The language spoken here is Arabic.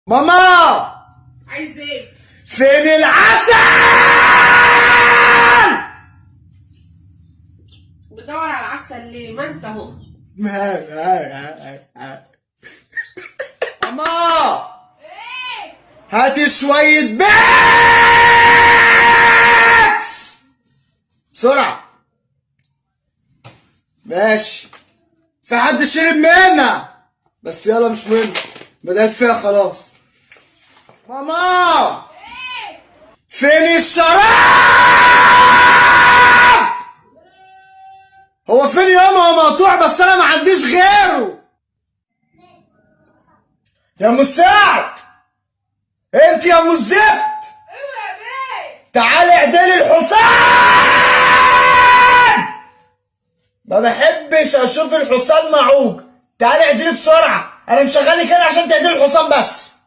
ماما عايز ايه؟ فين العسل؟ بتدور على العسل ليه؟ ما انت اهو. ماما ايه؟ هاتي شوية بيكس بسرعة. ماشي، في حد شرب منها بس يلا مش مهم، بدأت فيها خلاص. ماما فين الشراب؟ هو فين ياما؟ هو مقطوع بس انا ما عنديش غيره. يا مساعد، انت يا مزفت، ايوه يا بيه. تعالي اعدلي الحصان. ما بحبش اشوف الحصان معوج، تعالي اعدلي بسرعه، انا مشغلك هنا عشان تعدلي الحصان بس.